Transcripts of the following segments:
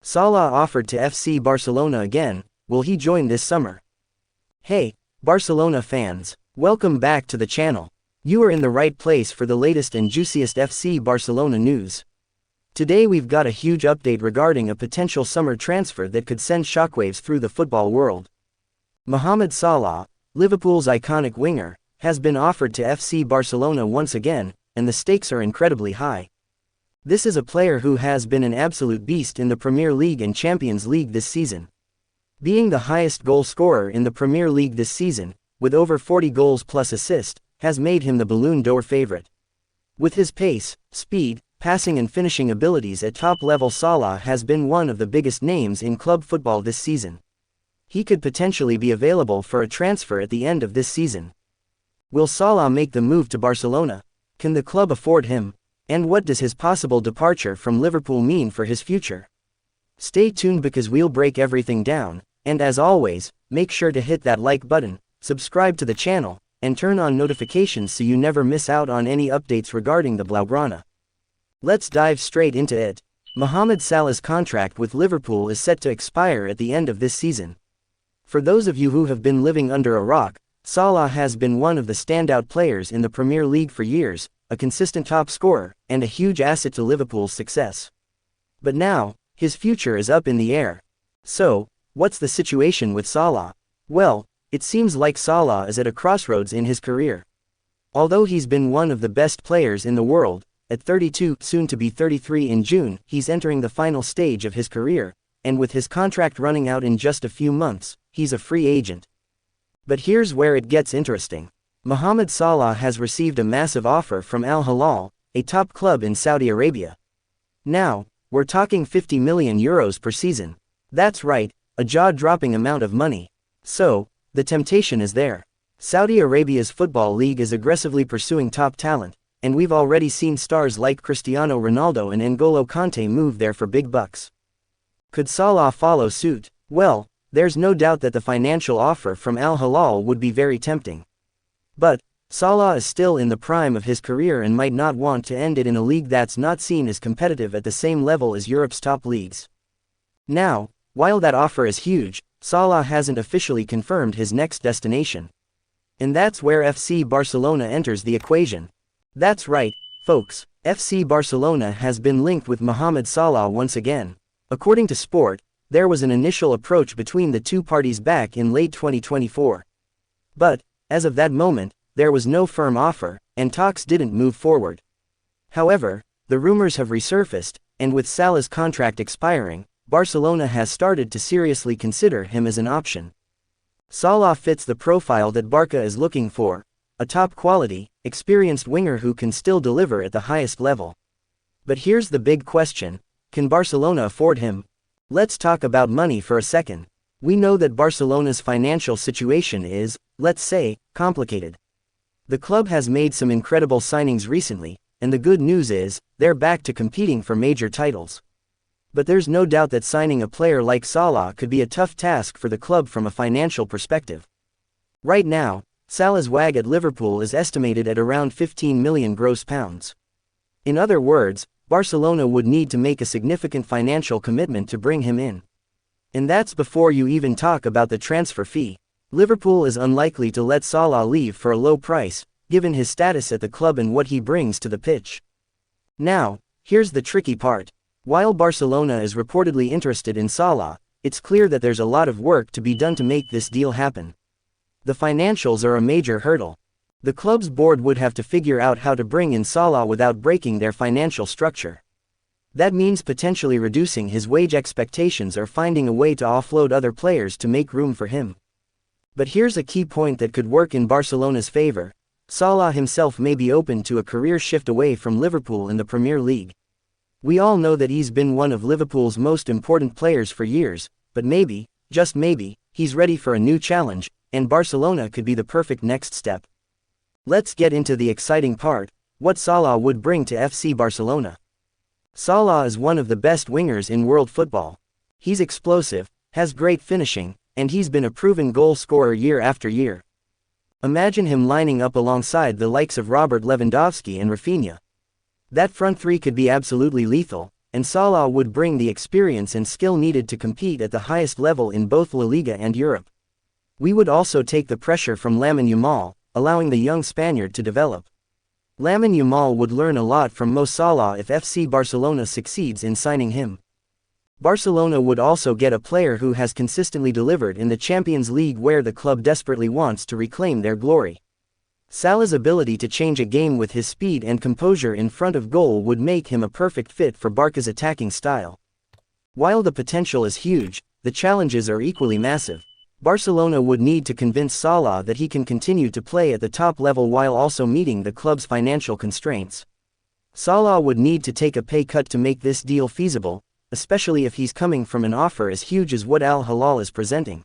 Salah offered to FC Barcelona again. Will he join this summer? Hey, Barcelona fans, welcome back to the channel. You are in the right place for the latest and juiciest FC Barcelona news. Today we've got a huge update regarding a potential summer transfer that could send shockwaves through the football world. Mohamed Salah, Liverpool's iconic winger, has been offered to FC Barcelona once again, and the stakes are incredibly high. This is a player who has been an absolute beast in the Premier League and Champions League this season. Being the highest goal scorer in the Premier League this season, with over 40 goals plus assists, has made him the Ballon d'Or favorite. With his pace, speed, passing and finishing abilities at top level, Salah has been one of the biggest names in club football this season. He could potentially be available for a transfer at the end of this season. Will Salah make the move to Barcelona? Can the club afford him? And what does his possible departure from Liverpool mean for his future? Stay tuned because we'll break everything down, and as always, make sure to hit that like button, subscribe to the channel, and turn on notifications so you never miss out on any updates regarding the Blaugrana. Let's dive straight into it. Mohamed Salah's contract with Liverpool is set to expire at the end of this season. For those of you who have been living under a rock, Salah has been one of the standout players in the Premier League for years, a consistent top scorer, and a huge asset to Liverpool's success. But now, his future is up in the air. So, what's the situation with Salah? Well, it seems like Salah is at a crossroads in his career. Although he's been one of the best players in the world, at 32, soon to be 33 in June, he's entering the final stage of his career, and with his contract running out in just a few months, he's a free agent. But here's where it gets interesting. Mohamed Salah has received a massive offer from Al Hilal, a top club in Saudi Arabia. Now, we're talking €50 million per season. That's right, a jaw-dropping amount of money. So, the temptation is there. Saudi Arabia's football league is aggressively pursuing top talent, and we've already seen stars like Cristiano Ronaldo and N'Golo Kanté move there for big bucks. Could Salah follow suit? Well, there's no doubt that the financial offer from Al Hilal would be very tempting. But, Salah is still in the prime of his career and might not want to end it in a league that's not seen as competitive at the same level as Europe's top leagues. Now, while that offer is huge, Salah hasn't officially confirmed his next destination. And that's where FC Barcelona enters the equation. That's right, folks, FC Barcelona has been linked with Mohamed Salah once again. According to Sport, there was an initial approach between the two parties back in late 2024. But, as of that moment, there was no firm offer, and talks didn't move forward. However, the rumors have resurfaced, and with Salah's contract expiring, Barcelona has started to seriously consider him as an option. Salah fits the profile that Barca is looking for, a top-quality, experienced winger who can still deliver at the highest level. But here's the big question: can Barcelona afford him? Let's talk about money for a second. We know that Barcelona's financial situation is, let's say, complicated. The club has made some incredible signings recently, and the good news is, they're back to competing for major titles. But there's no doubt that signing a player like Salah could be a tough task for the club from a financial perspective. Right now, Salah's wage at Liverpool is estimated at around £15 million gross. In other words, Barcelona would need to make a significant financial commitment to bring him in. And that's before you even talk about the transfer fee. Liverpool is unlikely to let Salah leave for a low price, given his status at the club and what he brings to the pitch. Now, here's the tricky part. While Barcelona is reportedly interested in Salah, it's clear that there's a lot of work to be done to make this deal happen. The financials are a major hurdle. The club's board would have to figure out how to bring in Salah without breaking their financial structure. That means potentially reducing his wage expectations or finding a way to offload other players to make room for him. But here's a key point that could work in Barcelona's favor: Salah himself may be open to a career shift away from Liverpool in the Premier League. We all know that he's been one of Liverpool's most important players for years, but maybe, just maybe, he's ready for a new challenge, and Barcelona could be the perfect next step. Let's get into the exciting part: what Salah would bring to FC Barcelona. Salah is one of the best wingers in world football. He's explosive, has great finishing, and he's been a proven goal scorer year after year. Imagine him lining up alongside the likes of Robert Lewandowski and Rafinha. That front three could be absolutely lethal, and Salah would bring the experience and skill needed to compete at the highest level in both La Liga and Europe. We would also take the pressure from Lamine Yamal, allowing the young Spaniard to develop. Lamine Yamal would learn a lot from Mo Salah if FC Barcelona succeeds in signing him. Barcelona would also get a player who has consistently delivered in the Champions League, where the club desperately wants to reclaim their glory. Salah's ability to change a game with his speed and composure in front of goal would make him a perfect fit for Barca's attacking style. While the potential is huge, the challenges are equally massive. Barcelona would need to convince Salah that he can continue to play at the top level while also meeting the club's financial constraints. Salah would need to take a pay cut to make this deal feasible, especially if he's coming from an offer as huge as what Al Hilal is presenting.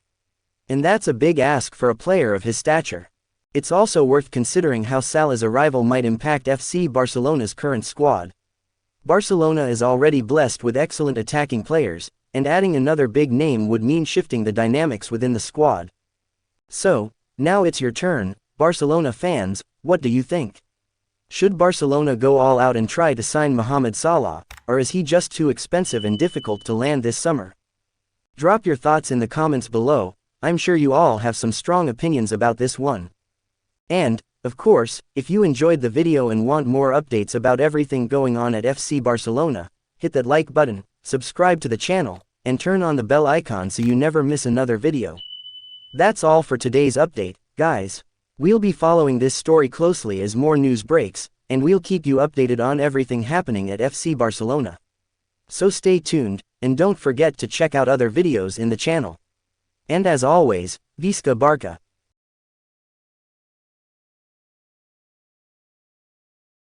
And that's a big ask for a player of his stature. It's also worth considering how Salah's arrival might impact FC Barcelona's current squad. Barcelona is already blessed with excellent attacking players, and adding another big name would mean shifting the dynamics within the squad. So, now it's your turn, Barcelona fans. What do you think? Should Barcelona go all out and try to sign Mohamed Salah, or is he just too expensive and difficult to land this summer? Drop your thoughts in the comments below. I'm sure you all have some strong opinions about this one. And, of course, if you enjoyed the video and want more updates about everything going on at FC Barcelona, hit that like button, subscribe to the channel, and turn on the bell icon so you never miss another video. That's all for today's update, guys. We'll be following this story closely as more news breaks, and we'll keep you updated on everything happening at FC Barcelona. So stay tuned, and don't forget to check out other videos in the channel. And as always, Visca Barca!